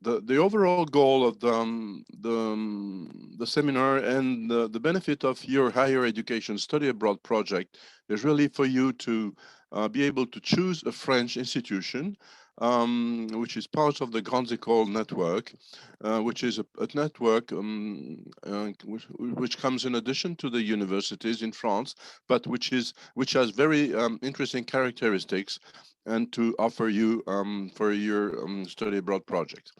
The overall goal of the seminar and the benefit of your higher education study abroad project is really for you to be able to choose a French institution, which is part of the Grandes Écoles network, which is a network which comes in addition to the universities in France, but which has very interesting characteristics and to offer you for your study abroad project.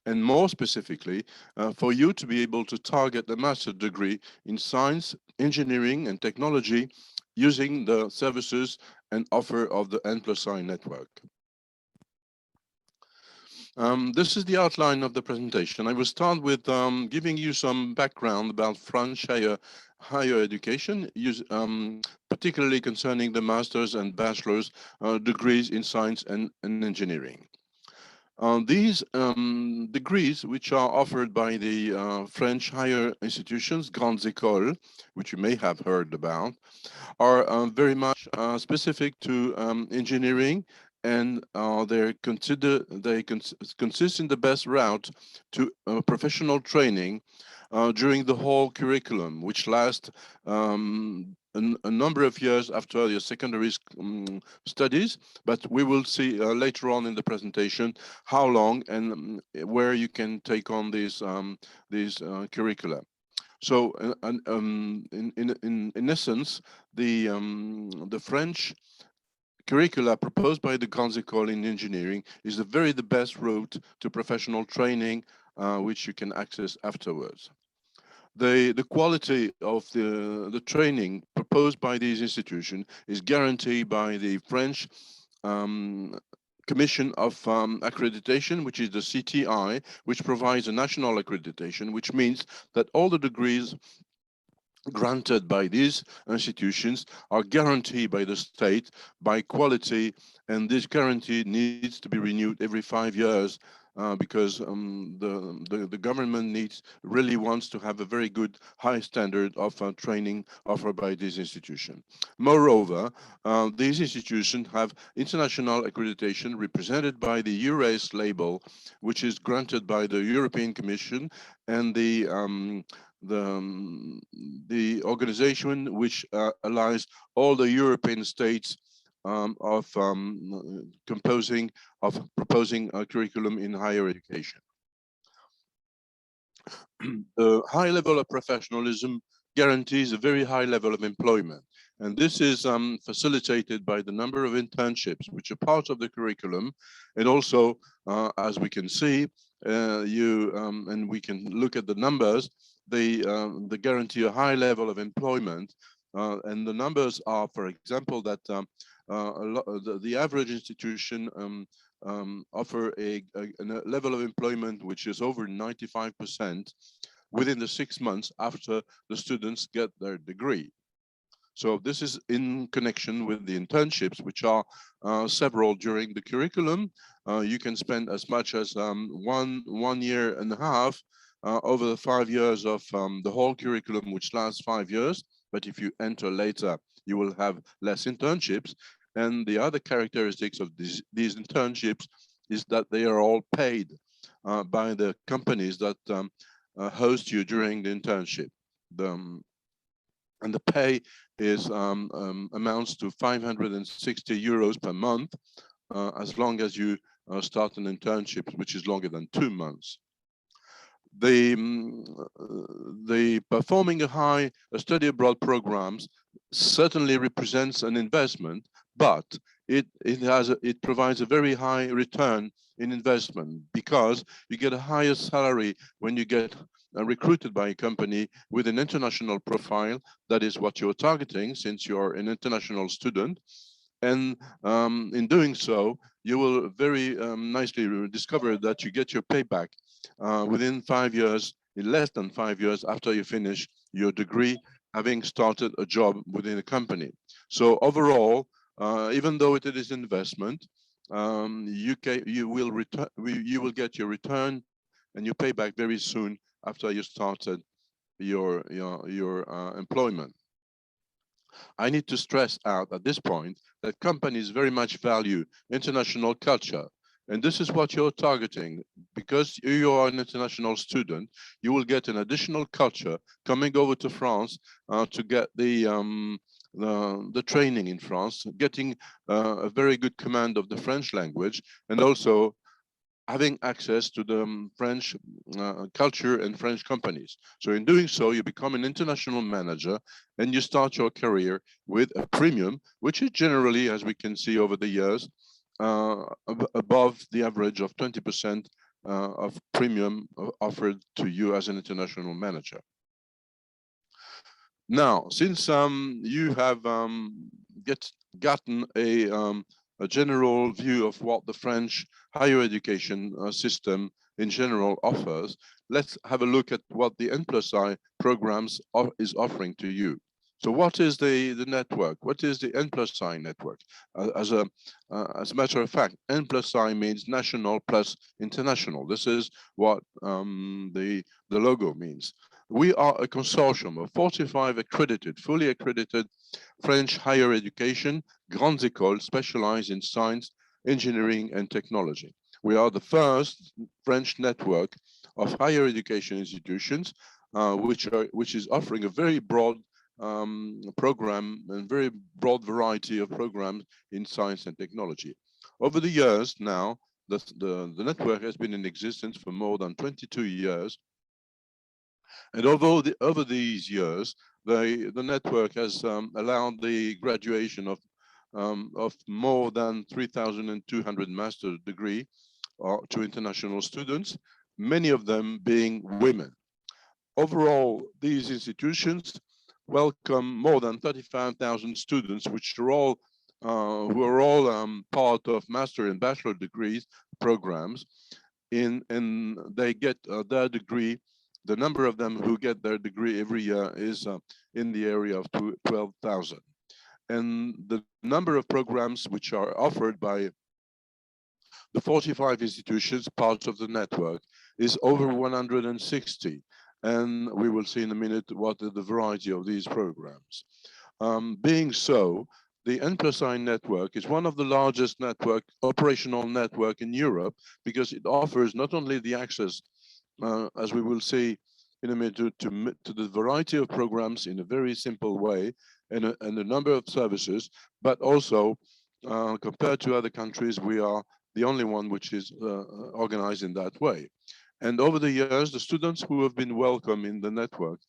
And more specifically, for you to be able to target a master's degree in science, engineering, and technology using the services and offer of the N+I network. This is the outline of the presentation. I will start with giving you some background about French higher education, particularly concerning the master's and bachelor's degrees in science and engineering. These degrees, which are offered by the French higher institutions, Grandes Écoles, which you may have heard about, are very much specific to engineering, and they consist in the best route to professional training during the whole curriculum, which lasts a number of years after your secondary studies, but we will see later on in the presentation how long and where you can take on these curricula. So, in essence, the French curricula proposed by the Grandes Écoles in engineering is the best route to professional training, which you can access afterwards. The quality of the training proposed by these institutions is guaranteed by the French Commission of Accreditation, which is the CTI, which provides a national accreditation, which means that all the degrees granted by these institutions are guaranteed by the state by quality, and this guarantee needs to be renewed every 5 years because the government really wants to have a very good high standard of training offered by this institution. Moreover, these institutions have international accreditation represented by the EURACE label, which is granted by the European Commission and the organization which allies all the European states proposing a curriculum in higher education. The high level of professionalism guarantees a very high level of employment, and this is facilitated by the number of internships which are part of the curriculum, and also, as we can see, and we can look at the numbers, they guarantee a high level of employment, and the numbers are, for example, that the average institution offer a level of employment which is over 95% within the 6 months after the students get their degree. So this is in connection with the internships, which are several during the curriculum. You can spend as much as 1 year and a half over the 5 years of the whole curriculum, which lasts 5 years. But if you enter later, you will have less internships. And the other characteristics of these internships is that they are all paid by the companies that host you during the internship. And the pay is amounts to 560 euros per month, as long as you start an internship, which is longer than 2 months. The performing a study abroad programs certainly represents an investment, but it provides a very high return in investment, because you get a higher salary when you get recruited by a company with an international profile. That is what you're targeting, since you're an international student. And in doing so, you will very nicely discover that you get your payback within 5 years, in less than 5 years after you finish your degree, having started a job within a company. So overall, even though it is investment, you will get your return and your payback very soon after you started your employment. I need to stress out at this point that companies very much value international culture, And this is what you're targeting. Because you are an international student, you will get an additional culture coming over to France to get the training in France, getting a very good command of the French language, and also having access to the French culture and French companies. So in doing so, you become an international manager and you start your career with a premium, which is generally, as we can see over the years, above the average of 20% of premium offered to you as an international manager. Now, since you have gotten a general view of what the French higher education system in general offers, let's have a look at what the N+I programs is offering to you. So what is the network? What is the N+I network? As a matter of fact, N+I means national plus international. This is what the logo means. We are a consortium of 45 accredited, fully accredited French higher education, grandes écoles specialized in science, engineering, and technology. We are the first French network of higher education institutions, which is offering a very broad program and very broad variety of programs in science and technology. Over the years now, the network has been in existence for more than 22 years. And over these years, the network has allowed the graduation of more than 3,200 master's degree to international students, many of them being women. Overall, these institutions welcome more than 35,000 students, which are all who are all part of master and bachelor degrees programs. And they get their degree. The number of them who get their degree every year is in the area of 12,000. And the number of programs which are offered by the 45 institutions, part of the network, is over 160. And we will see in a minute what are the variety of these programs. Being so, the N+I network is one of the largest operational network in Europe, because it offers not only the access, as we will see in a minute, to the variety of programs in a very simple way, and a number of services, but also compared to other countries, we are the only one which is organized in that way. And over the years, the students who have been welcome in the network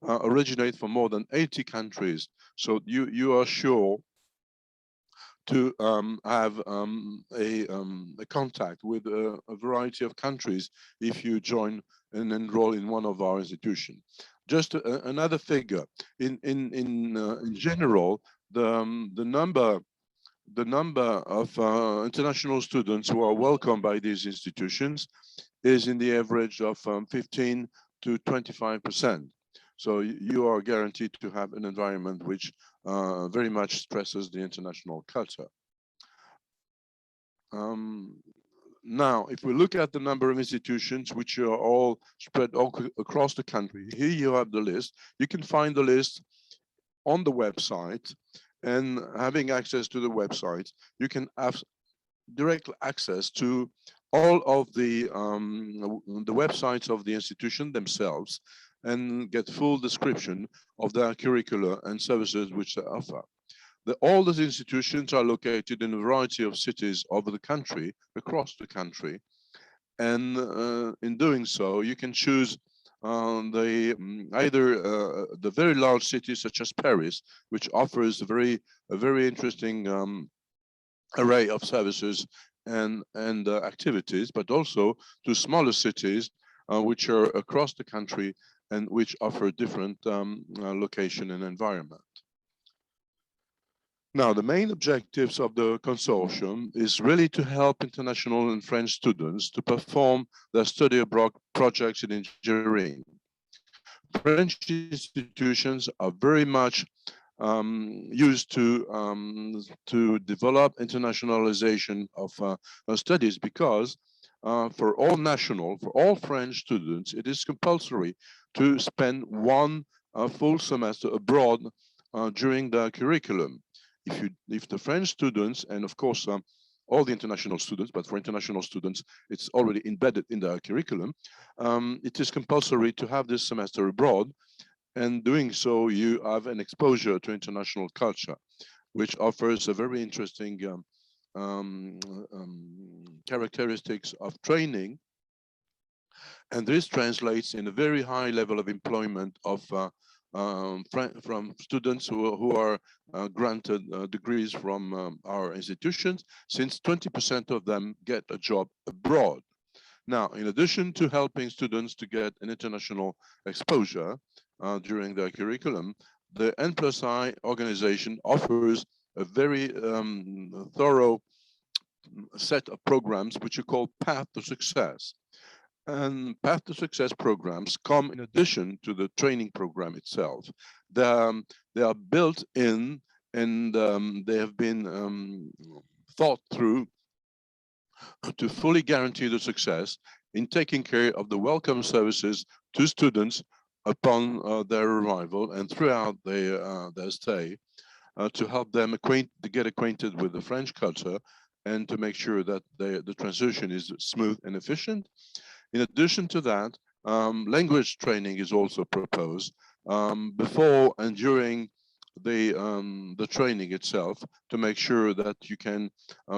originate from more than 80 countries. So you are sure to have a contact with a variety of countries if you join and enroll in one of our institutions. Just another figure, in general, the number of international students who are welcomed by these institutions is in the average of 15 to 25%. So you are guaranteed to have an environment which very much stresses the international culture. Now, if we look at the number of institutions which are all spread across the country, here you have the list. You can find the list on the website, and having access to the website, you can have direct access to all of the websites of the institution themselves and get full description of their curricula and services which they offer. All those institutions are located in a variety of cities over the country, across the country. And in doing so, you can choose either the very large cities such as Paris, which offers a very interesting array of services and activities, but also to smaller cities which are across the country and which offer different location and environment. Now, the main objectives of the consortium is really to help international and French students to perform their study abroad projects in engineering. French institutions are very much used to develop internationalization of studies, because for all French students, it is compulsory to spend one full semester abroad during the curriculum. If the French students, and of course all the international students, but for international students, it's already embedded in the curriculum. It is compulsory to have this semester abroad, and doing so, you have an exposure to international culture, which offers a very interesting um, characteristics of training. And this translates in a very high level of employment of from students who are granted degrees from our institutions, since 20% of them get a job abroad. Now, in addition to helping students to get an international exposure during their curriculum, the N+I organization offers a very thorough set of programs which are called Path to Success. And Path to Success programs come in addition to the training program itself. They are built in, and they have been thought through to fully guarantee the success in taking care of the welcome services to students upon their arrival and throughout their stay, to help them get acquainted with the French culture and to make sure that the transition is smooth and efficient. In addition to that, language training is also proposed before and during the training itself, to make sure that you can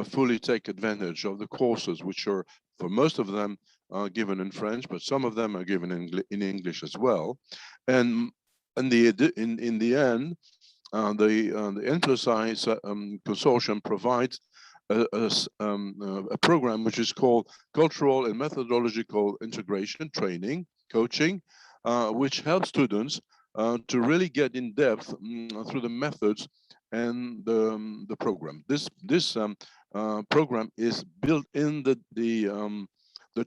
fully take advantage of the courses, which are, for most of them, given in French, but some of them are given in English as well. And in the end, the N+I consortium provides a program which is called Cultural and Methodological Integration Training, Coaching, which helps students to really get in depth through the methods and the program. This program is built in the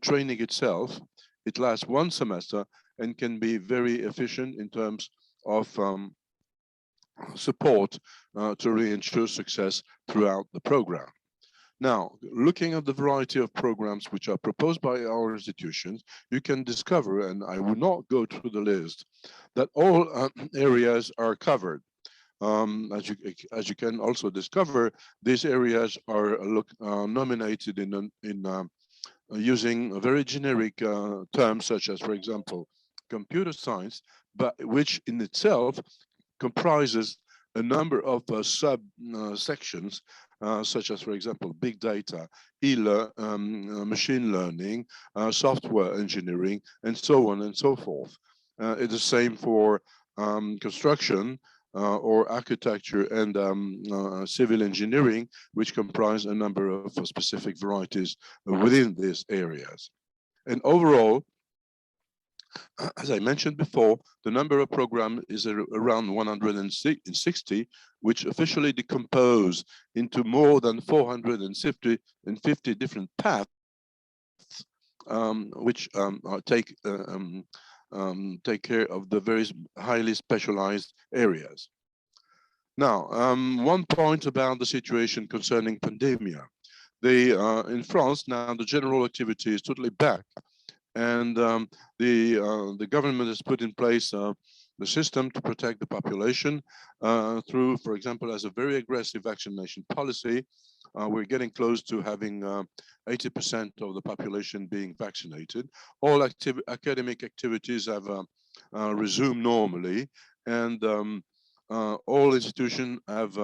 training itself. It lasts one semester and can be very efficient in terms of support to really ensure success throughout the program. Now, looking at the variety of programs which are proposed by our institutions, you can discover, and I will not go through the list, that all areas are covered. As you can also discover, these areas are nominated in using a very generic terms, such as, for example, computer science, but which in itself comprises a number of sub-sections, such as, for example, big data, machine learning, software engineering, and so on and so forth. It's the same for construction or architecture and civil engineering, which comprise a number of specific varieties within these areas. And overall, as I mentioned before, the number of programs is around 160, which officially decompose into more than 450 different paths, which take care of the very highly specialized areas. Now, one point about the situation concerning pandemia. In France now, the general activity is totally back. And the government has put in place the system to protect the population through, for example, as a very aggressive vaccination policy. We're getting close to having 80% of the population being vaccinated. All academic activities have resumed normally, and all institutions have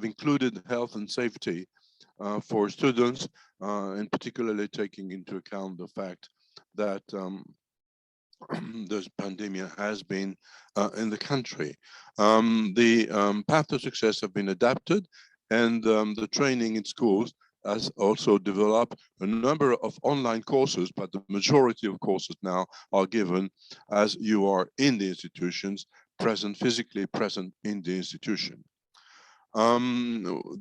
included health and safety for students, and particularly taking into account the fact that this pandemic has been in the country. The path to success have been adapted, and the training in schools has also developed a number of online courses, but the majority of courses now are given as you are in the institutions, physically present in the institution. The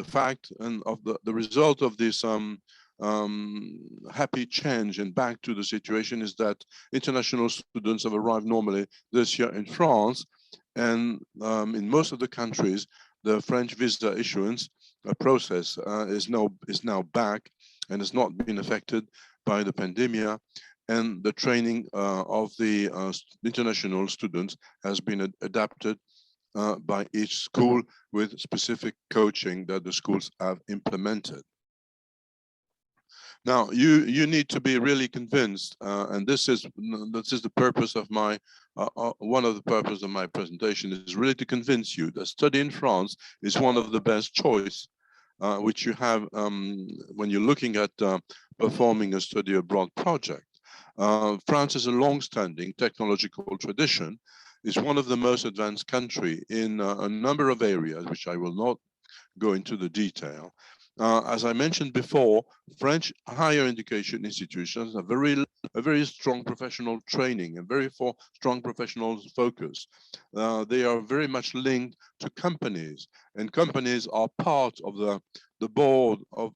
fact and of the result of this happy change and back to the situation is that international students have arrived normally this year in France, and in most of the countries, the French visa issuance process is now back and has not been affected by the pandemic, and the training of the international students has been adapted by each school with specific coaching that the schools have implemented. Now, you need to be really convinced, and this is the purpose of my one of the purposes of my presentation is really to convince you that study in France is one of the best choice which you have when you're looking at performing a study abroad project. France is a long-standing technological tradition. Is one of the most advanced country in a number of areas, which I will not go into the detail. As I mentioned before, French higher education institutions have a very strong professional training and very strong professional focus. They are very much linked to companies, and companies are part of the board of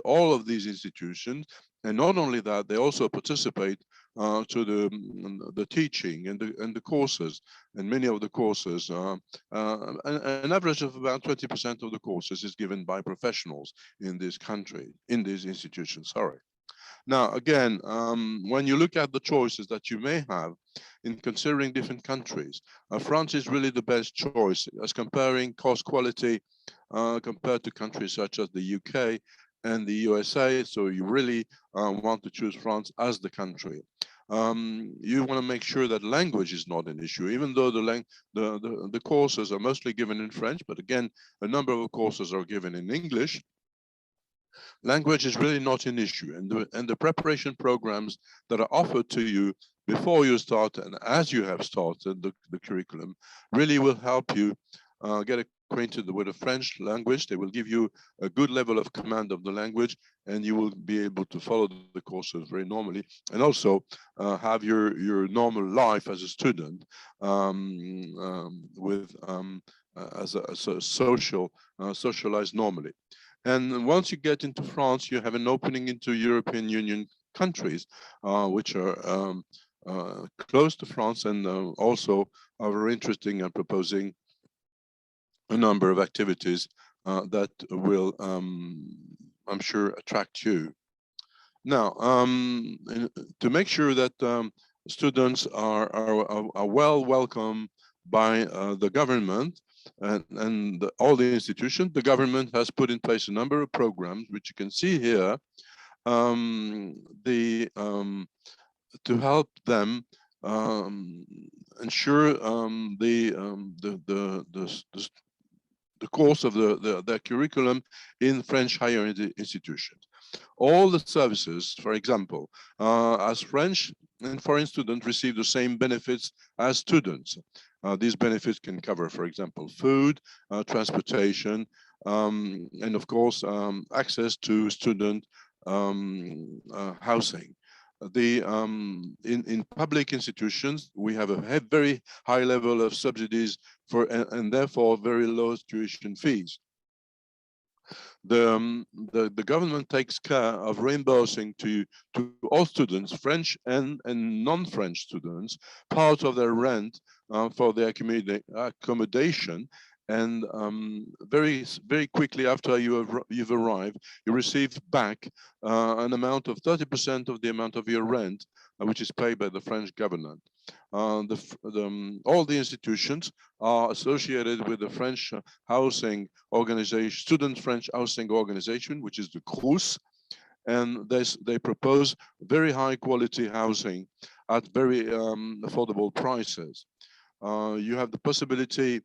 all of these institutions. And not only that, they also participate to the teaching and the courses, and many of the courses, an average of about 20% of the courses is given by professionals in this country, in these institutions, sorry. Now, again, when you look at the choices that you may have in considering different countries, France is really the best choice as comparing cost quality compared to countries such as the UK and the USA. So you really want to choose France as the country. You want to make sure that language is not an issue, even though the courses are mostly given in French, but again, a number of courses are given in English. Language is really not an issue, and the preparation programs that are offered to you before you start and as you have started the curriculum really will help you get acquainted with the French language. They will give you a good level of command of the language, and you will be able to follow the courses very normally, and also have your normal life as a student as a socialized normally. And once you get into France, you have an opening into European Union countries, which are close to France and also are very interesting and proposing a number of activities that will, I'm sure, attract you. Now, to make sure that students are well welcomed by the government, and all the institutions, the government has put in place a number of programs, which you can see here, to help them ensure the course of their curriculum in French higher institutions. All the services, for example, as French and foreign students receive the same benefits as students. These benefits can cover, for example, food, transportation, and of course, access to student housing. In public institutions, we have a very high level of subsidies and therefore very low tuition fees. The government takes care of reimbursing to all students, French and non-French students, part of their rent for their accommodation. And very quickly after you've arrived, you receive back an amount of 30% of the amount of your rent, which is paid by the French government. All the institutions are associated with the French housing organization, Student French Housing Organization, which is the CRUS, and they propose very high quality housing at very affordable prices. You have the possibility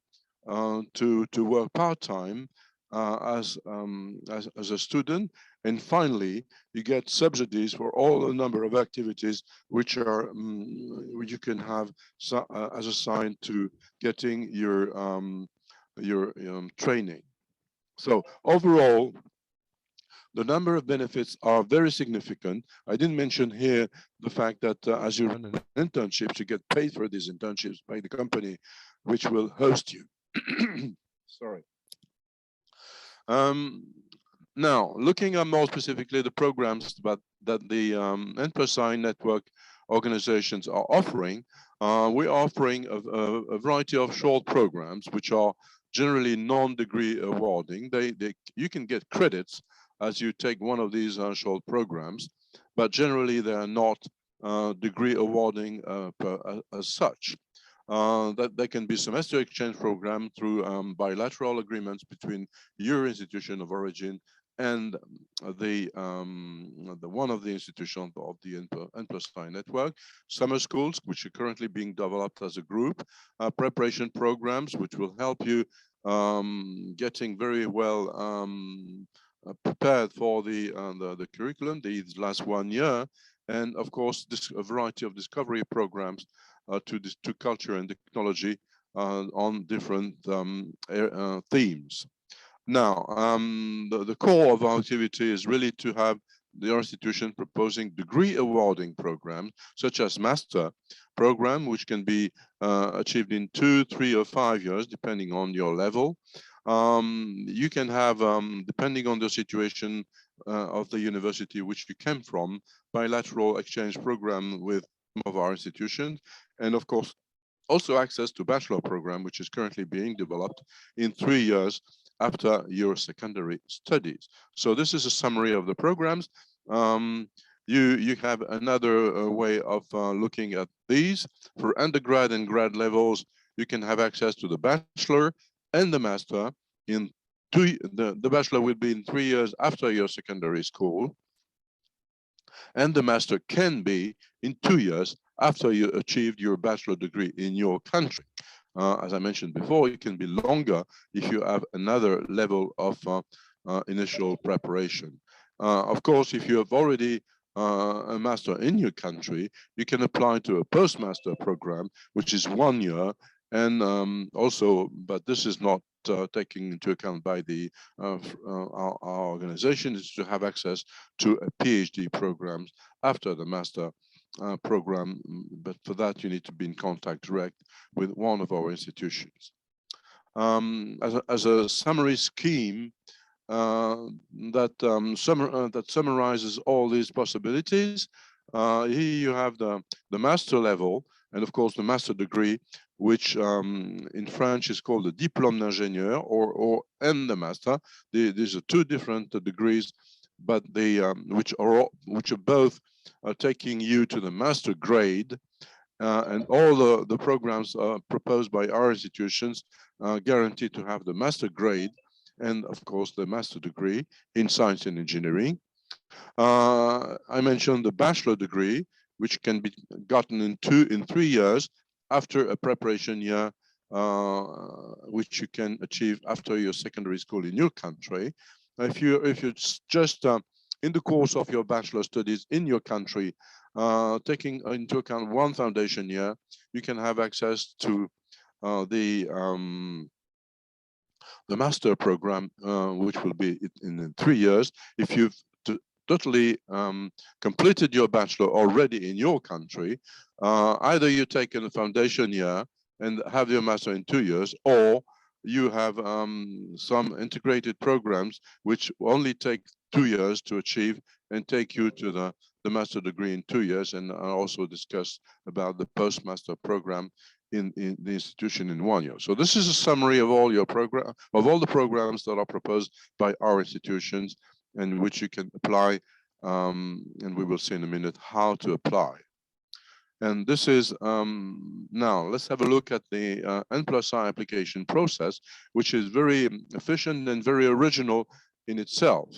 to work part-time as a student, and finally you get subsidies for all a number of activities which are you can have as a sign to getting your training. So overall, the number of benefits are very significant. I didn't mention here the fact that as you run an internship, you get paid for these internships by the company which will host you. Sorry. Now, looking at more specifically the programs that the N+I network organizations are offering, we're offering a variety of short programs which are generally non-degree awarding. You can get credits as you take one of these short programs, but generally they are not degree awarding as such. that there can be semester exchange program through bilateral agreements between your institution of origin and the one of the institutions of the N+I network, summer schools, which are currently being developed as a group, preparation programs, which will help you getting very well prepared for the curriculum these last 1 year, and of course a variety of discovery programs to culture and technology on different themes. Now, the core of our activity is really to have the institution proposing degree awarding programs, such as master program, which can be achieved in 2, 3, or 5 years, depending on your level. You can have, depending on the situation of the university which you came from, bilateral exchange program with some of our institutions, and of course, also access to bachelor program, which is currently being developed in 3 years after your secondary studies. So this is a summary of the programs. You have another way of looking at these. For undergrad and grad levels, you can have access to the bachelor and the master. The bachelor will be in 3 years after your secondary school, and the master can be in 2 years after you achieved your bachelor degree in your country. As I mentioned before, it can be longer if you have another level of initial preparation. Of course, if you have already a master in your country, you can apply to a postmaster program, which is 1 year, and also, but this is not taken into account by our organization, is to have access to a PhD programs after the master program, but for that you need to be in contact direct with one of our institutions. As a summary scheme that summarizes all these possibilities, here you have the master level, and of course the master degree, which in French is called the diplôme d'ingénieur and the master. These are two different degrees, but they which are both taking you to the master grade, and all the programs proposed by our institutions guaranteed to have the master grade and of course the master degree in science and engineering. I mentioned the bachelor degree, which can be gotten in 3 years after a preparation year, which you can achieve after your secondary school in your country. If you're just in the course of your bachelor studies in your country, taking into account 1 foundation year, you can have access to the master program, which will be in 3 years. If you've totally completed your bachelor already in your country, either you take a foundation year and have your master in 2 years, or you have some integrated programs which only take 2 years to achieve and take you to the master degree in 2 years, and also discuss about the postmaster program in the institution in 1 year. So this is a summary of all your the programs that are proposed by our institutions and which you can apply, and we will see in a minute how to apply. And this is, now let's have a look at the N+I application process, which is very efficient and very original in itself,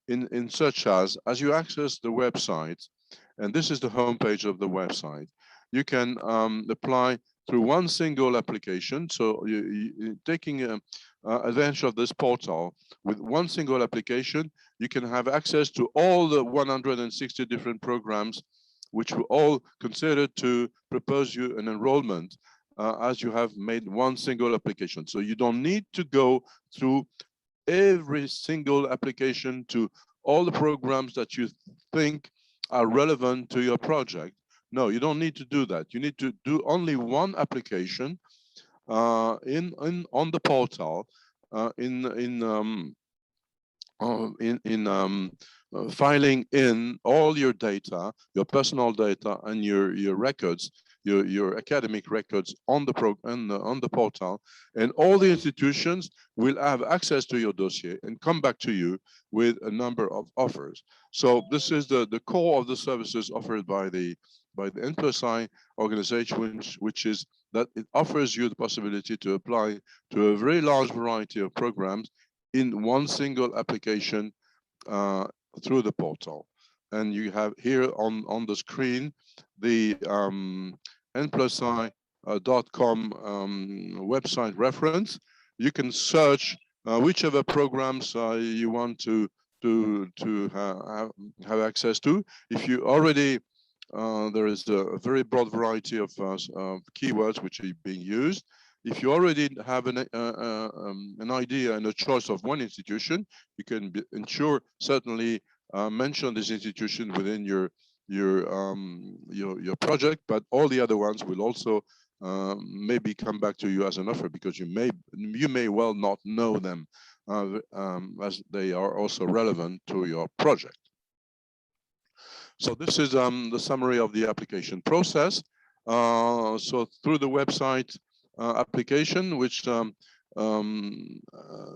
in such as you access the website, and this is the homepage of the website, you can apply through one single application. So you taking advantage of this portal with one single application, you can have access to all the 160 different programs, which were all considered to propose you an enrollment as you have made one single application. So you don't need to go through every single application to all the programs that you think are relevant to your project. No, you don't need to do that. You need to do only one application on the portal, filing in all your data, your personal data, and your records, your academic records on the portal, and all the institutions will have access to your dossier and come back to you with a number of offers. So this is the core of the services offered by the N+I organization, which is that it offers you the possibility to apply to a very large variety of programs in one single application through the portal. And you have here on the screen the nplusi.com website reference. You can search whichever programs you want to have access to. If you already there is a very broad variety of keywords which are being used. If you already have an idea and a choice of one institution, you can ensure certainly mention this institution within your project, but all the other ones will also maybe come back to you as an offer, because you may well not know them as they are also relevant to your project. So this is the summary of the application process. So through the website application, which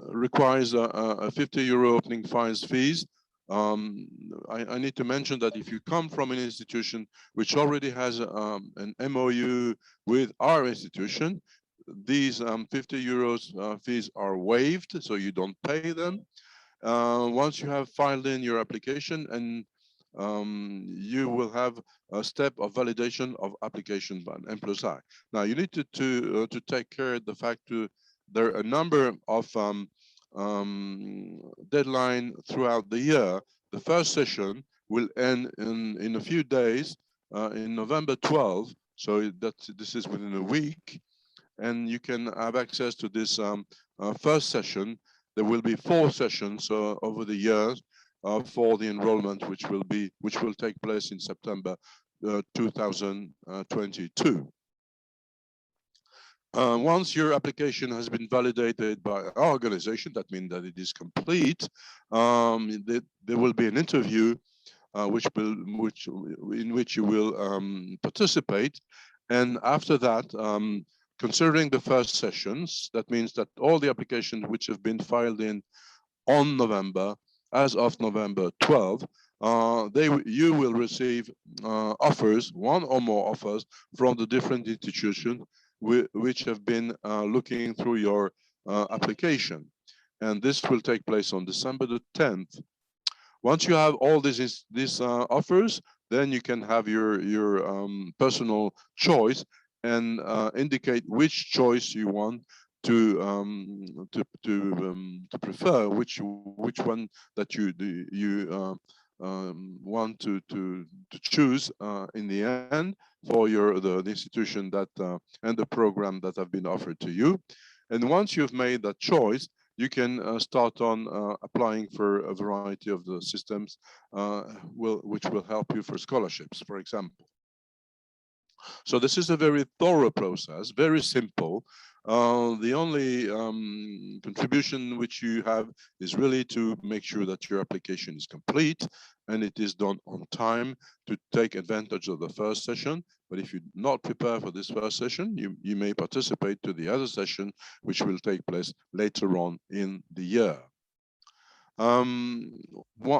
requires a 50 euro opening files fees, I need to mention that if you come from an institution which already has an MOU with our institution, these 50 euros fees are waived, so you don't pay them. Once you have filed in your application, and you will have a step of validation of application by nplusi. Now you need to take care of the fact there are a number of deadline throughout the year. The first session will end in a few days, in November 12. So this is within a week, and you can have access to this first session. There will be 4 sessions over the years for the enrollment, which will take place in September 2022. Once your application has been validated by our organization, that means that it is complete. There will be an interview in which you will participate, and after that, considering the first sessions, that means that all the applications which have been filed in on November, as of November 12, you will receive offers, one or more offers from the different institutions which have been looking through your application. And this will take place on December the 10th. Once you have all these offers, then you can have your personal choice and indicate which choice you want to prefer, which one that you want to choose in the end for the institution that and the program that have been offered to you. And once you've made that choice, you can start on applying for a variety of the systems which will help you for scholarships, for example. So this is a very thorough process, very simple. The only contribution which you have is really to make sure that your application is complete and it is done on time to take advantage of the first session. But if you not prepare for this first session, you may participate to the other session, which will take place later on in the year.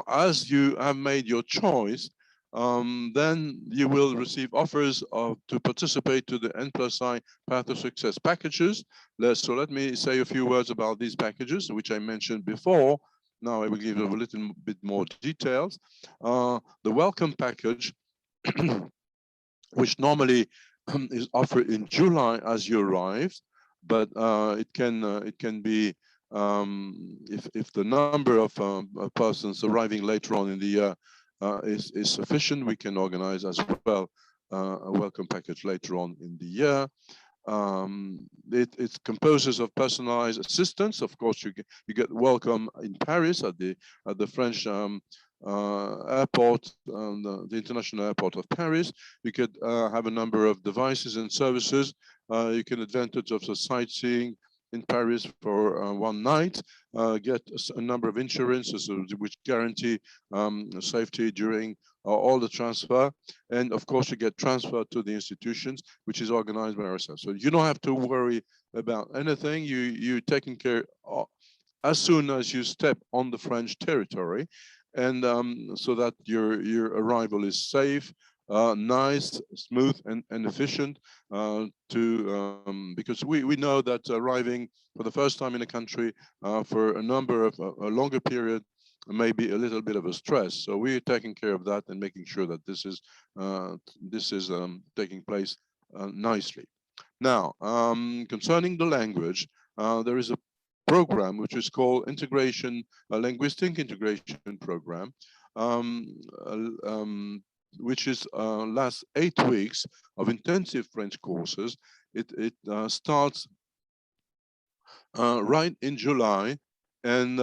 As you have made your choice, then you will receive offers to participate to the nplusi Path of Success packages. So let me say a few words about these packages, which I mentioned before. Now I will give you a little bit more details. The welcome package, which normally is offered in July as you arrive, but it can be if the number of persons arriving later on in the year is sufficient, we can organize as well a welcome package later on in the year. It composes of personalized assistance. Of course, you get welcome in Paris at the French airport, the international airport of Paris. You could have a number of devices and services. You can advantage of the sightseeing in Paris for one night, get a number of insurances which guarantee safety during all the transfer, and of course you get transferred to the institutions, which is organized by ourselves. So you don't have to worry about anything. You're taken care of as soon as you step on the French territory, and so that your arrival is safe, nice, smooth, and efficient because we know that arriving for the first time in a country for a number of a longer period may be a little bit of a stress. So we're taking care of that and making sure that this is taking place nicely. Now, concerning the language, there is a program which is called Linguistic Integration Program, which is lasts 8 weeks of intensive French courses. It starts right in July, and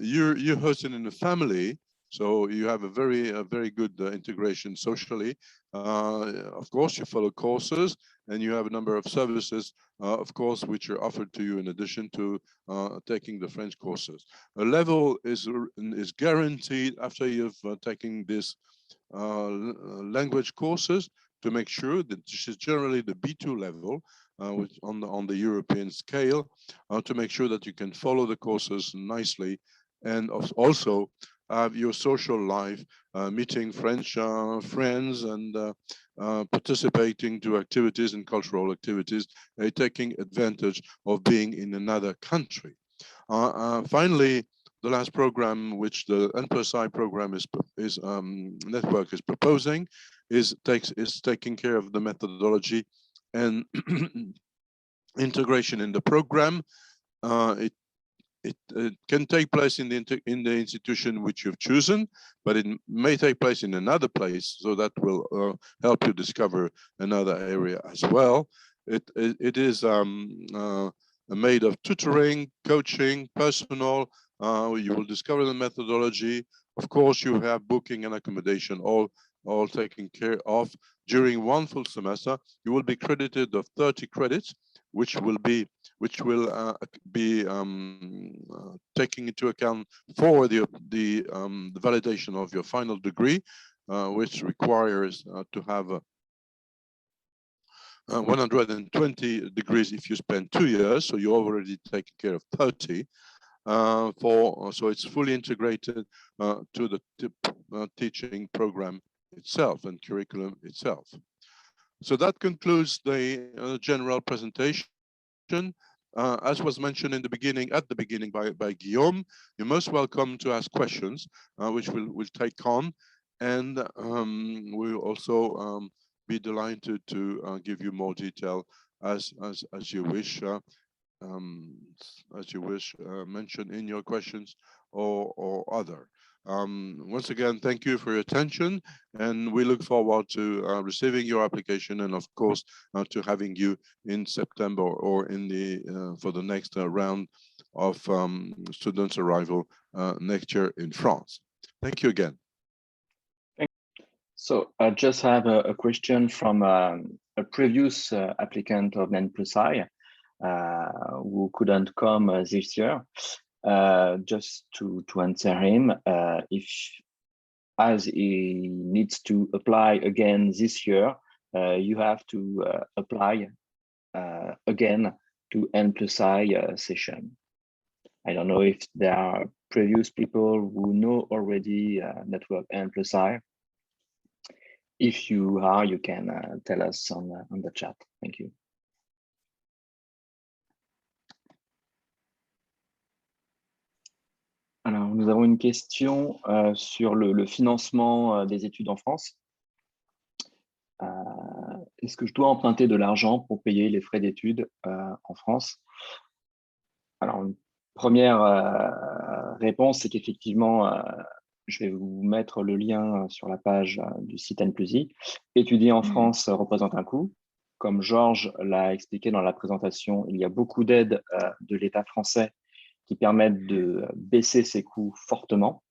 you're hosted in a family, so you have a very good integration socially. Of course, you follow courses, and you have a number of services, of course, which are offered to you in addition to taking the French courses. A level is guaranteed after you've taken this language courses, to make sure that this is generally the B2 level, which on the European scale, to make sure that you can follow the courses nicely, and also have your social life, meeting French friends, and participating to activities and cultural activities, taking advantage of being in another country. Finally, the last program, which the N+I program network is proposing, is taking care of the methodology and integration in the program. It can take place in the institution which you've chosen, but it may take place in another place, so that will help you discover another area as well. It is made of tutoring, coaching, personal. You will discover the methodology. Of course, you have booking and accommodation all taken care of. During one full semester, you will be credited of 30 credits, which will be taking into account for the validation of your final degree, which requires to have 120 degrees if you spend 2 years. So you already taken care of 30. So it's fully integrated to the teaching program itself and curriculum itself. So that concludes the general presentation. As was mentioned at the beginning by Guillaume, you're most welcome to ask questions, which we'll take on, and we'll also be delighted to give you more detail as you wish. Mentioned in your questions or other. Once again, thank you for your attention, and we look forward to receiving your application, and of course to having you in September or in for the next round of students' arrival next year in France. Thank you again. So I just have a question from a previous applicant of N+I, who couldn't come this year. Just to answer him, if as he needs to apply again this year, you have to apply again to N+I session. I don't know if there are previous people who know already network N+I. If you are, you can tell us on the chat. Thank you. Alors, nous avons une question sur le financement des études en France. Est-ce que je dois emprunter de l'argent pour payer les frais d'études en France? Alors, une première réponse, c'est qu'effectivement, je vais vous mettre le lien sur la page du site N+I. Étudier en France représente un coût. Comme Georges l'a expliqué dans la présentation, il y a beaucoup d'aides de l'État français qui permettent de baisser ces coûts fortement.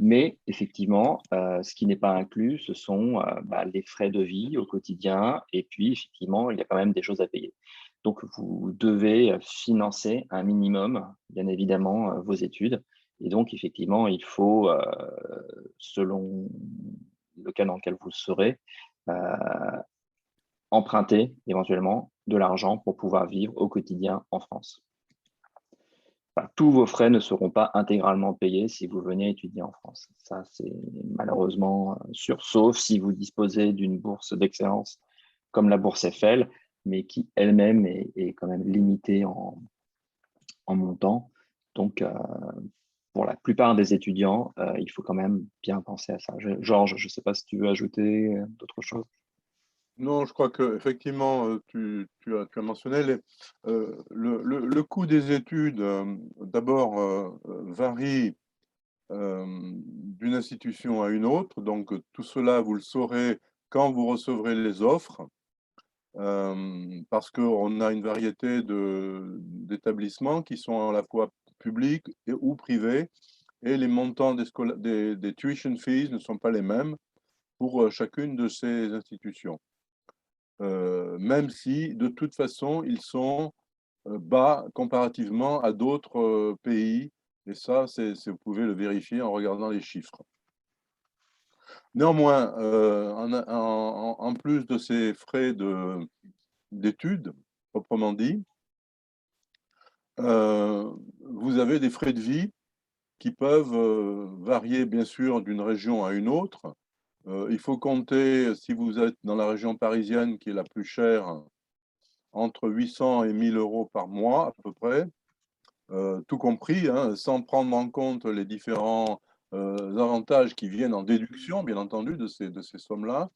Mais effectivement, ce qui n'est pas inclus, ce sont les frais de vie au quotidien, et puis effectivement, il y a quand même des choses à payer. Donc, vous devez financer un minimum, bien évidemment, vos études. Et donc, effectivement, il faut, selon le cas dans lequel vous serez, emprunter éventuellement de l'argent pour pouvoir vivre au quotidien en France. enfin, tous vos frais ne seront pas intégralement payés si vous venez étudier en France. Ça, c'est malheureusement sûr, sauf si vous disposez d'une bourse d'excellence comme la bourse Eiffel, mais qui elle-même est quand même limitée en montant. Donc, pour la plupart des étudiants, il faut quand même bien penser à ça. Georges, je ne sais pas si tu veux ajouter d'autres choses. Non, je crois que effectivement, tu as mentionné le coût des études, d'abord, varie d'une institution à une autre. Donc, tout cela, vous le saurez quand vous recevrez les offres, parce qu'on a une variété d'établissements qui sont à la fois publics ou privés, et les montants des tuition fees ne sont pas les mêmes pour chacune de ces institutions. Même si, de toute façon, ils sont bas comparativement à d'autres pays. Et ça, vous pouvez le vérifier en regardant les chiffres. Néanmoins, en plus de ces frais d'études, proprement dit, vous avez des frais de vie qui peuvent varier, bien sûr, d'une région à une autre. Il faut compter, si vous êtes dans la région parisienne, qui est la plus chère, entre 800 et 1000 euros par mois, à peu près, tout compris, hein, sans prendre en compte les différents avantages qui viennent en déduction, bien entendu, de ces sommes-là.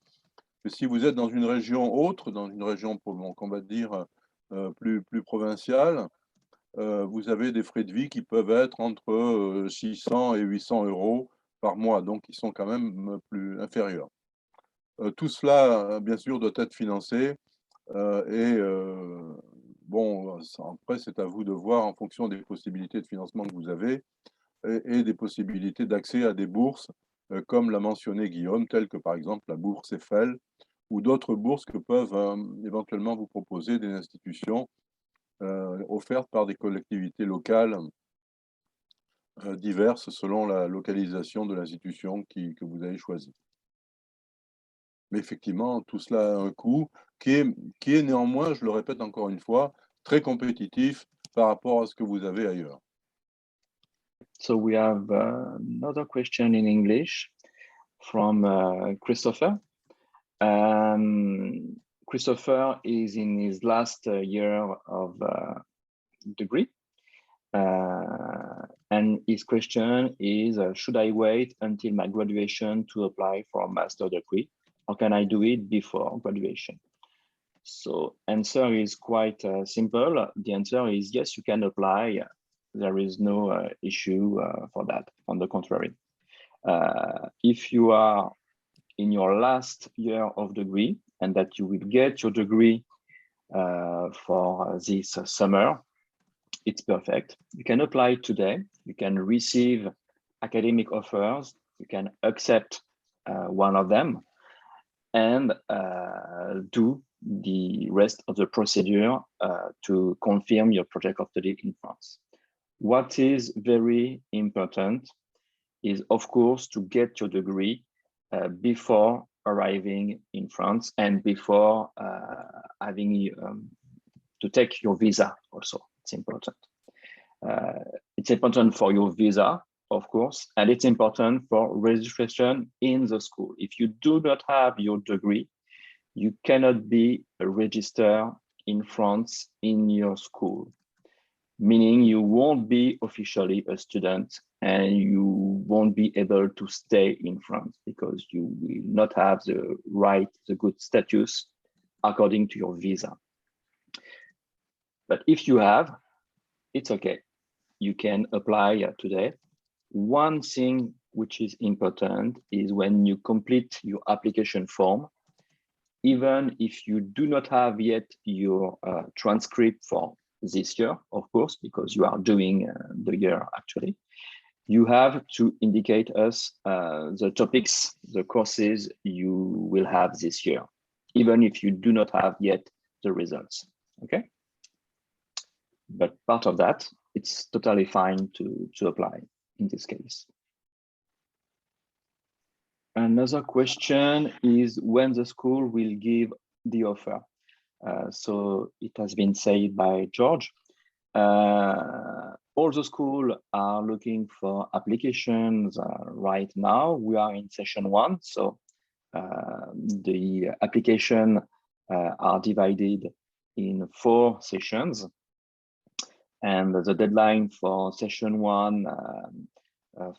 Et si vous êtes dans une région autre, dans une région, qu'on va dire, plus provinciale, vous avez des frais de vie qui peuvent être entre 600 et 800 euros par mois, donc ils sont quand même plus inférieurs. Tout cela, bien sûr, doit être financé et bon, après, c'est à vous de voir en fonction des possibilités de financement que vous avez et des possibilités d'accès à des bourses, comme l'a mentionné Guillaume, telles que par exemple la bourse Eiffel ou d'autres bourses que peuvent éventuellement vous proposer des institutions offertes par des collectivités locales diverses selon la localisation de l'institution que vous avez choisie. Mais effectivement, tout cela a un coût qui est néanmoins, je le répète encore une fois, très compétitif par rapport à ce que vous avez ailleurs. So we have another question in English from Christopher. Christopher is in his last year of degree. And his question is, should I wait until my graduation to apply for a master degree, or can I do it before graduation? So answer is quite simple. The answer is yes, you can apply. There is no issue for that. On the contrary, if you are in your last year of degree and that you will get your degree for this summer, it's perfect. You can apply today. You can receive academic offers. You can accept one of them and do the rest of the procedure to confirm your project of study in France. What is very important is, of course, to get your degree before arriving in France and before having to take your visa also. It's important. It's important for your visa, of course, and it's important for registration in the school. If you do not have your degree, you cannot be registered in France in your school, meaning you won't be officially a student and you won't be able to stay in France because you will not have the good status according to your visa. But if you have, it's okay. You can apply today. One thing which is important is when you complete your application form, even if you do not have yet your transcript for this year, of course, because you are doing the year actually, you have to indicate us the topics, the courses you will have this year, even if you do not have yet the results, okay? But part of that, it's totally fine to apply in this case. Another question is when the school will give the offer. So it has been said by George. All the schools are looking for applications right now. We are in session 1, so the application are divided in 4 sessions. And the deadline for session 1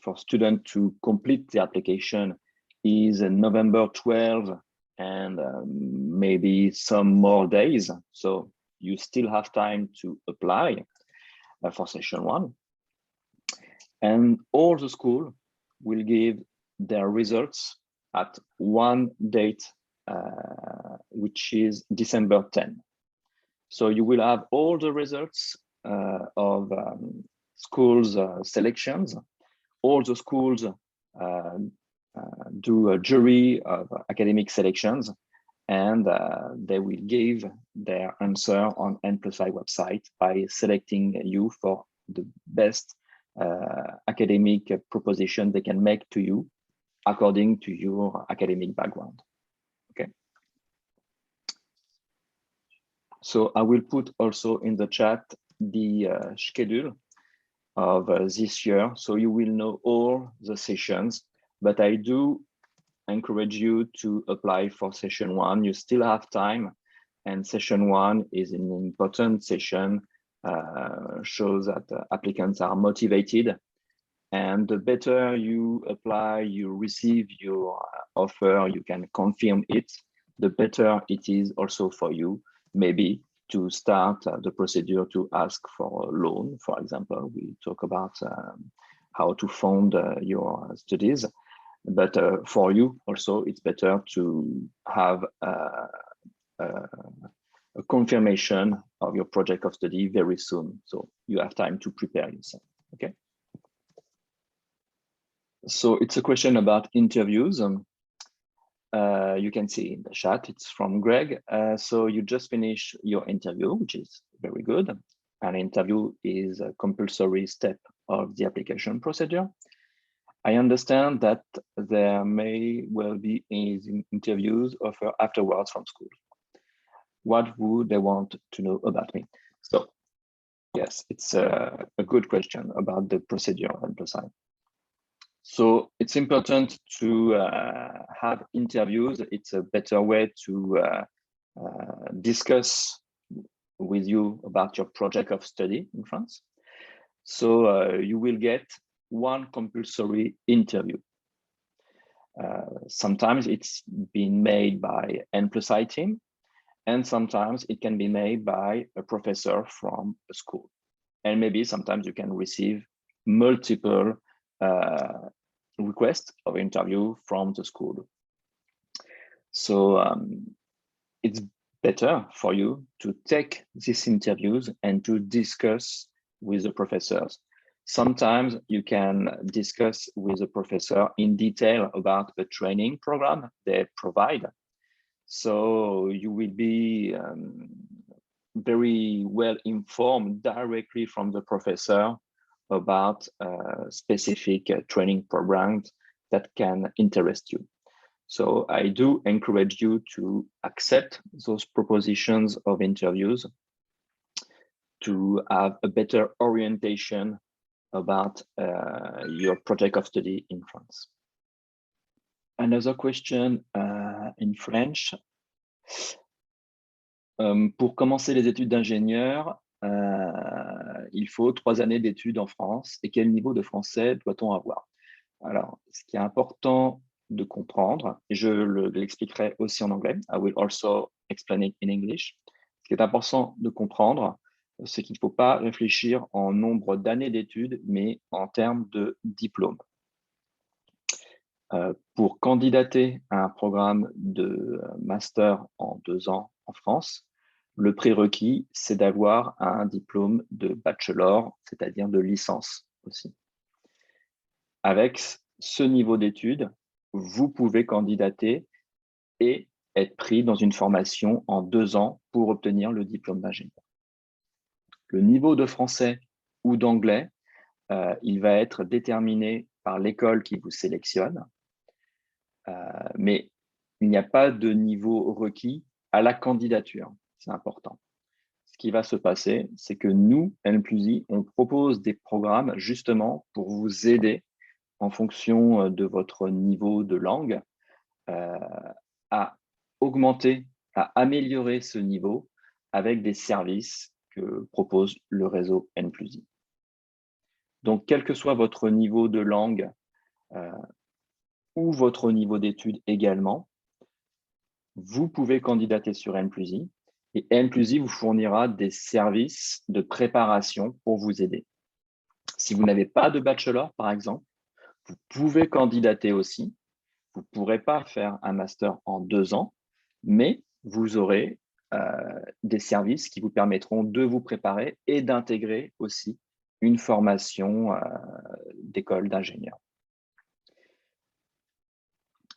for students to complete the application is November 12, and maybe some more days. So you still have time to apply for session 1. And all the schools will give their results at one date, which is December 10. So you will have all the results of schools selections. All the schools do a jury of academic selections, and they will give their answer on N+I website by selecting you for the best academic proposition they can make to you according to your academic background. Okay. So I will put also in the chat the schedule of this year, so you will know all the sessions, but I do encourage you to apply for session 1. You still have time, and session 1 is an important session, shows that applicants are motivated, and the better you apply, you receive your offer, you can confirm it, the better it is also for you, maybe to start the procedure to ask for a loan. For example, we talk about how to fund your studies, but for you also, it's better to have a confirmation of your project of study very soon, so you have time to prepare yourself. Okay. So it's a question about interviews. You can see in the chat, it's from Greg. So you just finished your interview, which is very good. An interview is a compulsory step of the application procedure. I understand that there may well be interviews offered afterwards from school. What would they want to know about me? So yes, it's a good question about the procedure of N+I. So it's important to have interviews. It's a better way to discuss with you about your project of study in France. So you will get one compulsory interview. Sometimes it's been made by N+I team, and sometimes it can be made by a professor from a school. And maybe sometimes you can receive multiple request of interview from the school. So it's better for you to take these interviews and to discuss with the professors. Sometimes you can discuss with the professor in detail about the training program they provide. So you will be very well informed directly from the professor about specific training programs that can interest you. So I do encourage you to accept those propositions of interviews to have a better orientation about your project of study in France. Another question in French. Pour commencer les études d'ingénieur, il faut 3 années d'études en France. Et quel niveau de français doit-on avoir? Alors, ce qui est important de comprendre, et je l'expliquerai aussi en anglais, I will also explain it in English. Ce qui est important de comprendre, c'est qu'il ne faut pas réfléchir en nombre d'années d'études, mais en termes de diplôme. Pour candidater à un programme de master en 2 ans en France, le prérequis, c'est d'avoir un diplôme de bachelor, c'est-à-dire de licence aussi. Avec ce niveau d'études, vous pouvez candidater et être pris dans une formation en 2 ans pour obtenir le diplôme d'ingénieur. Le niveau de français ou d'anglais, il va être déterminé par l'école qui vous sélectionne, mais il n'y a pas de niveau requis à la candidature. C'est important. Ce qui va se passer, c'est que nous, N+I, on propose des programmes justement pour vous aider en fonction de votre niveau de langue à augmenter, à améliorer ce niveau avec des services que propose le réseau N+I. Donc, quel que soit votre niveau de langue ou votre niveau d'études également, vous pouvez candidater sur N+I et N+I vous fournira des services de préparation pour vous aider. Si vous n'avez pas de bachelor, par exemple, vous pouvez candidater aussi. Vous ne pourrez pas faire un master en 2 ans, mais vous aurez des services qui vous permettront de vous préparer et d'intégrer aussi une formation d'école d'ingénieur.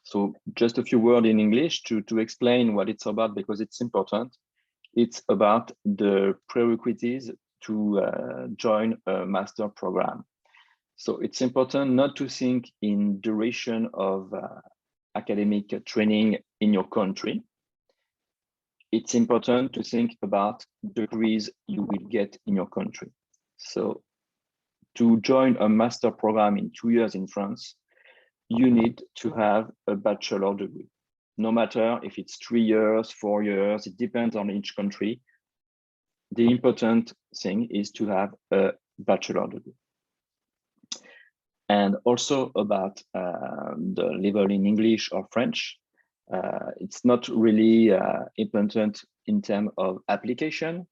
So just a few words in English to explain what it's about because it's important. It's about the prerequisites to join a master program. So it's important not to think in duration of academic training in your country. It's important to think about degrees you will get in your country. So to join a master program in 2 years in France, you need to have a bachelor degree. No matter if it's 3 years, 4 years, it depends on each country. The important thing is to have a bachelor degree. And also about the level in English or French, it's not really important in terms of application.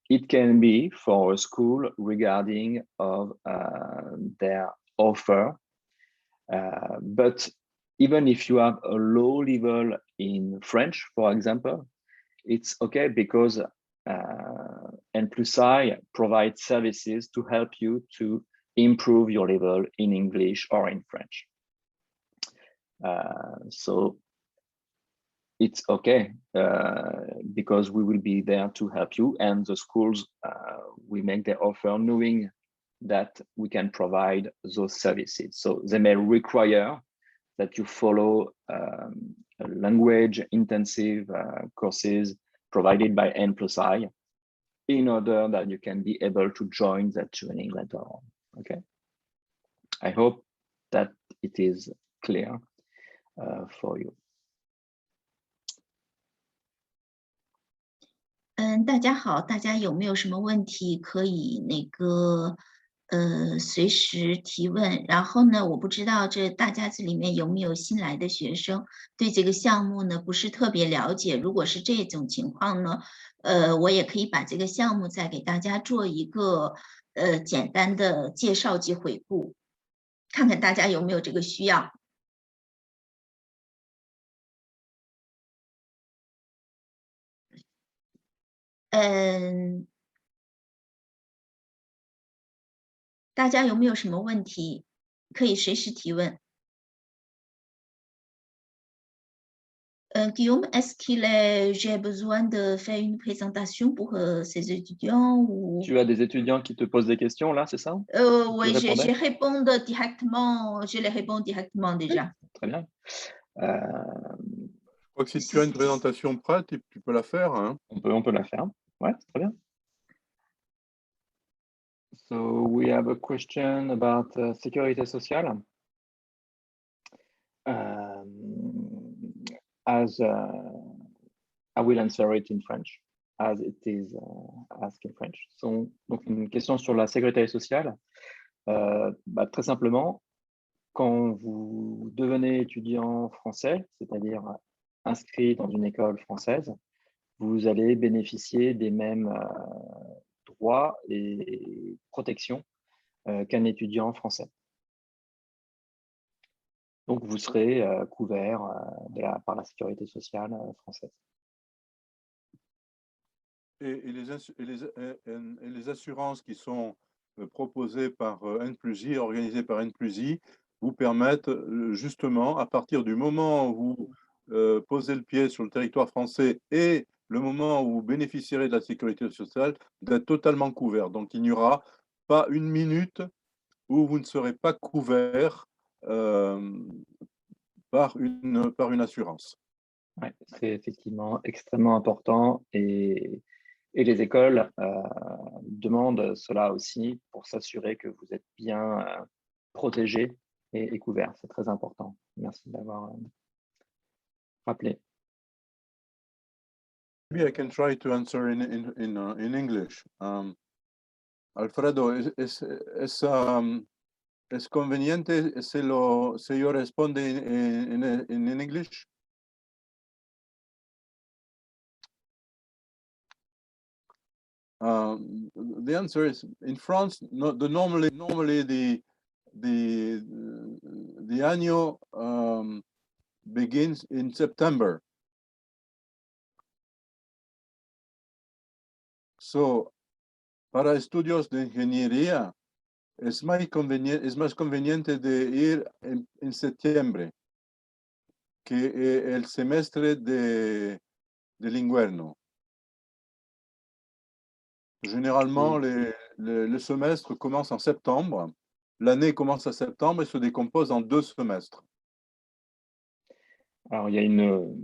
It can be for a school regarding of their offer. But even if you have a low level in French, for example, it's okay because N+I provides services to help you to improve your level in English or in French. So it's okay because we will be there to help you, and the schools we make their offer knowing that we can provide those services. So they may require that you follow language intensive courses provided by N+I in order that you can be able to join that training later on. Okay, I hope that it is clear for you. 大家好，大家有没有什么问题可以随时提问？然后呢，我不知道大家这里面有没有新来的学生，对这个项目呢不是特别了解。如果是这种情况呢，我也可以把这个项目再给大家做一个简单的介绍及回顾，看看大家有没有这个需要。大家有没有什么问题？可以随时提问。Guillaume, est-ce qu'il j'ai besoin de faire une présentation pour ces étudiants ou... Tu as des étudiants qui te posent des questions là, c'est ça? Oui, je réponds directement, je les réponds directement déjà. Très bien. Je crois que si tu as une présentation prête, tu peux la faire. Hein. On peut la faire. Ouais, très bien. So we have a question about sécurité sociale. As I will answer it in French, as it is asked in French. So, donc une question sur la sécurité sociale. Très simplement, quand vous devenez étudiant français, c'est-à-dire inscrit dans une école française, vous allez bénéficier des mêmes droits et protections qu'un étudiant français. Donc, vous serez couvert par la sécurité sociale française. Et les assurances qui sont proposées par N+I, organisées par N+I, vous permettent justement, à partir du moment où vous posez le pied sur le territoire français et le moment où vous bénéficierez de la sécurité sociale, d'être totalement couvert. Donc, il n'y aura pas une minute où vous ne serez pas couvert par une assurance. Ouais, c'est effectivement extrêmement important et Et les écoles demandent cela aussi pour s'assurer que vous êtes bien protégés et couverts. C'est très important. Merci d'avoir rappelé. Maybe I can try to answer in English. Alfredo, ¿es conveniente si yo respondo in English? The answer is in France. Normally the annual begins in September. So, para estudios de ingeniería es más conveniente de ir en septiembre que el semestre del invierno. Généralement, le semestre commence en septembre. L'année commence en septembre et se décompose en 2 semestres. Alors, il y a une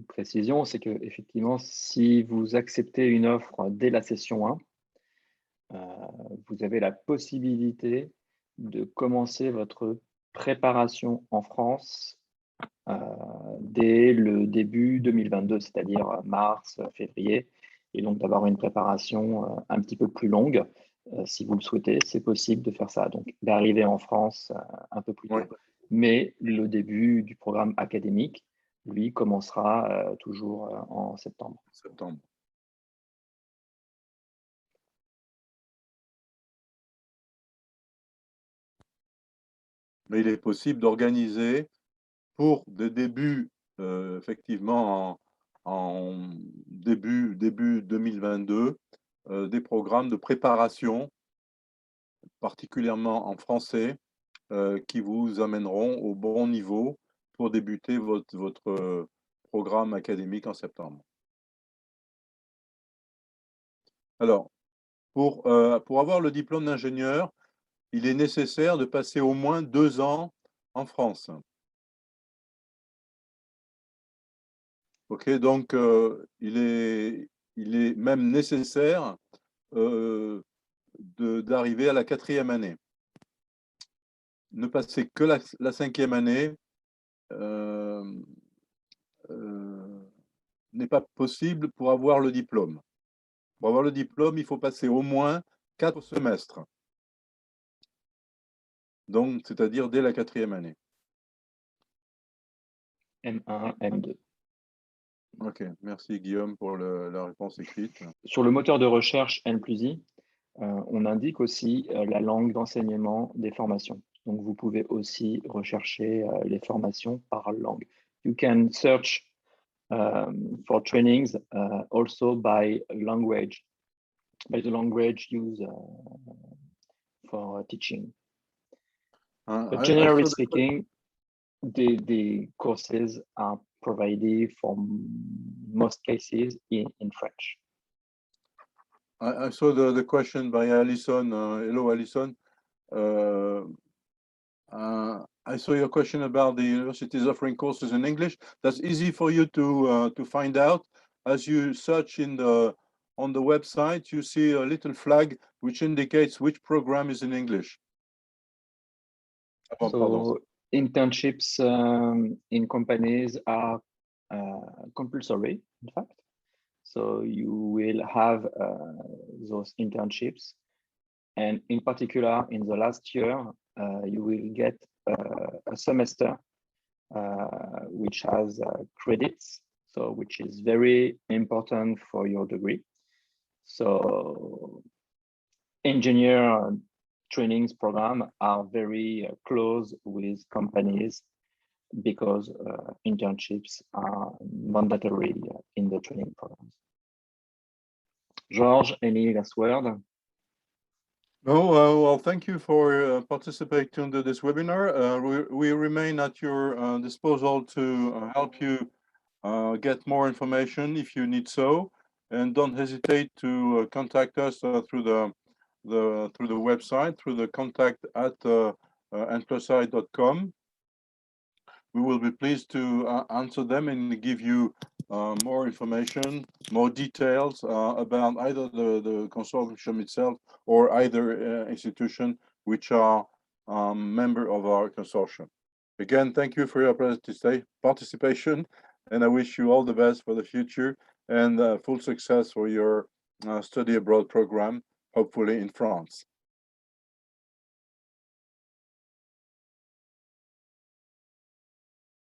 précision, c'est que effectivement, si vous acceptez une offre dès la session 1, vous avez la possibilité de commencer votre préparation en France dès le début 2022, c'est-à-dire mars, février, et donc d'avoir une préparation un petit peu plus longue. Si vous le souhaitez, c'est possible de faire ça, donc d'arriver en France un peu plus tôt. Oui. Mais le début du programme académique, lui, commencera toujours en septembre. Mais il est possible d'organiser pour des débuts, effectivement, en début 2022, des programmes de préparation, particulièrement en français, qui vous amèneront au bon niveau pour débuter votre programme académique en septembre. Alors, pour avoir le diplôme d'ingénieur, il est nécessaire de passer au moins 2 ans en France. Ok, donc il est même nécessaire d'arriver à la 4e année. Ne passer que la 5e année n'est pas possible pour avoir le diplôme. Pour avoir le diplôme, il faut passer au moins 4 semestres. Donc, c'est-à-dire dès la 4e année. M1, M2. Ok, merci Guillaume pour la réponse écrite. Sur le moteur de recherche N+I, on indique aussi la langue d'enseignement des formations. Donc, vous pouvez aussi rechercher les formations par langue. You can search for trainings also by language, by the language used for teaching. But generally speaking, the courses are provided for most cases in French. I saw the question by Alison. Hello, Alison. I saw your question about the universities offering courses in English. That's easy for you to find out. As you search on the website, you see a little flag which indicates which program is in English. So internships in companies are compulsory, in fact. So you will have those internships. And in particular, in the last year, you will get a semester which has credits, so which is very important for your degree. So engineer trainings program are very close with companies because internships are mandatory in the training programs. George, any last word? No, well, thank you for participating in this webinar. We remain at your disposal to help you get more information if you need so, and don't hesitate to contact us through the website, through the contact at @n+i.com. We will be pleased to answer them and give you more information, more details about either the consortium itself or either institution which are member of our consortium. Again, thank you for your participation, and I wish you all the best for the future and full success for your study abroad program, hopefully in France.